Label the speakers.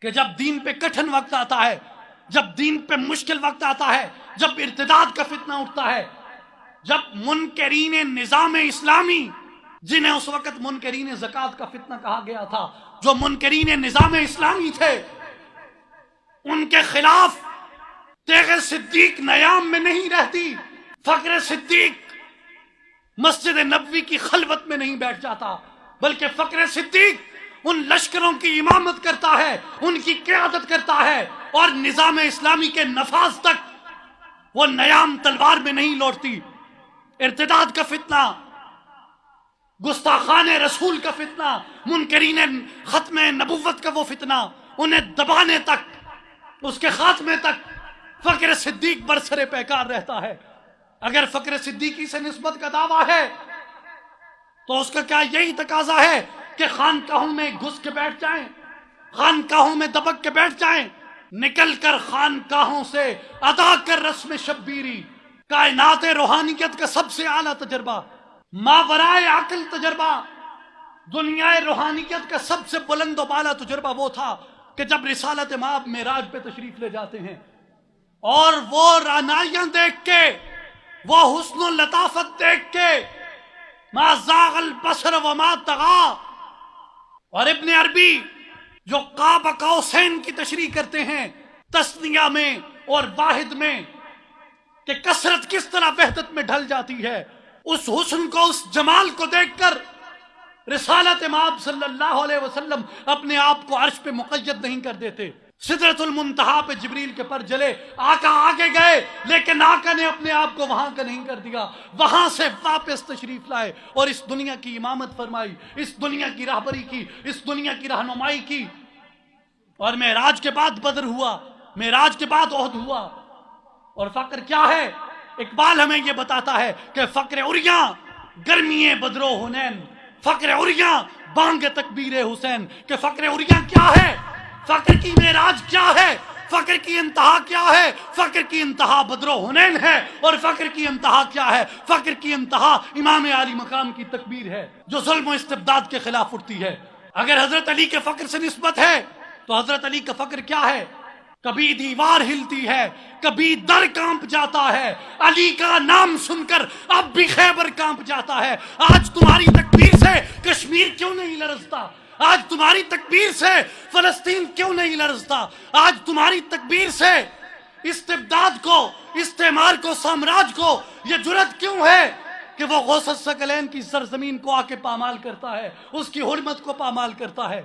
Speaker 1: کہ جب دین پہ کٹھن وقت آتا ہے، جب دین پہ مشکل وقت آتا ہے، جب ارتداد کا فتنہ اٹھتا ہے، جب منکرین نظام اسلامی، جنہیں اس وقت منکرین زکوٰۃ کا فتنہ کہا گیا تھا، جو منکرین نظام اسلامی تھے، ان کے خلاف تیغ صدیق نیام میں نہیں رہتی، فخر صدیق مسجد نبوی کی خلوت میں نہیں بیٹھ جاتا، بلکہ فخر صدیق ان لشکروں کی امامت کرتا ہے، ان کی قیادت کرتا ہے، اور نظام اسلامی کے نفاذ تک وہ نیام تلوار میں نہیں لوٹتی۔ ارتداد کا فتنہ، گستاخان رسول کا فتنہ، منکرین ختم نبوت کا وہ فتنہ، انہیں دبانے تک، اس کے خاتمے تک فخر صدیق برسر پیکار رہتا ہے۔ اگر فخر صدیقی سے نسبت کا دعویٰ ہے تو اس کا کیا یہی تقاضا ہے کہ خانقاہوں میں گھس کے بیٹھ جائیں، خانقاہوں میں دبک کے بیٹھ جائیں؟ نکل کر خانقاہوں سے ادا کر رسم شبیری، کائنات روحانیت کا سب سے اعلیٰ تجربہ، ماورائے عقل تجربہ، دنیا روحانیت کا سب سے بلند و بالا تجربہ وہ تھا کہ جب رسالت مآب معراج پہ تشریف لے جاتے ہیں اور وہ رعنائیاں دیکھ کے، وہ حسن و لطافت دیکھ کے، ما زاغ البصر وما طغى، اور ابن عربی جو قاب قوسین کی تشریح کرتے ہیں تثنیہ میں اور واحد میں کہ کثرت کس طرح وحدت میں ڈھل جاتی ہے، اس حسن کو، اس جمال کو دیکھ کر رسالت مآب صلی اللہ علیہ وسلم اپنے آپ کو عرش پہ مقید نہیں کر دیتے۔ سدرۃ المنتہا پہ جبریل کے پر جلے، آقا آگے گئے، لیکن آقا نے اپنے آپ کو وہاں کا نہیں کر دیا، وہاں سے واپس تشریف لائے اور اس دنیا کی امامت فرمائی، اس دنیا کی راہبری کی، اس دنیا کی رہنمائی کی۔ اور معراج کے بعد بدر ہوا، معراج کے بعد احد ہوا، اور فقر کیا ہے؟ اقبال ہمیں یہ بتاتا ہے کہ فقر عریاں گرمی بدر و حنین، فقر عریاں بانگ تکبیر حسین، کہ فقر عریاں کیا ہے، فقر کی معراج کیا ہے، فقر کی انتہا کیا ہے؟ فقر کی انتہا بدر و حنین ہے، اور فقر کی انتہا کیا ہے؟ فقر کی انتہا امام عالی مقام کی تکبیر ہے جو ظلم و استبداد کے خلاف اٹھتی ہے۔ اگر حضرت علی کے فقر سے نسبت ہے تو حضرت علی کا فقر کیا ہے؟ کبھی دیوار ہلتی ہے، کبھی در کانپ جاتا ہے، علی کا نام سن کر اب بھی خیبر کانپ جاتا ہے۔ آج تمہاری تکبیر سے کشمیر کیوں نہیں لرزتا؟ آج تمہاری تکبیر سے فلسطین کیوں نہیں لرزتا؟ آج تمہاری تکبیر سے استبداد کو، استعمار کو، سامراج کو یہ جرأت کیوں ہے کہ وہ غوث الثقلین کی سرزمین کو آ کے پامال کرتا ہے، اس کی حرمت کو پامال کرتا ہے؟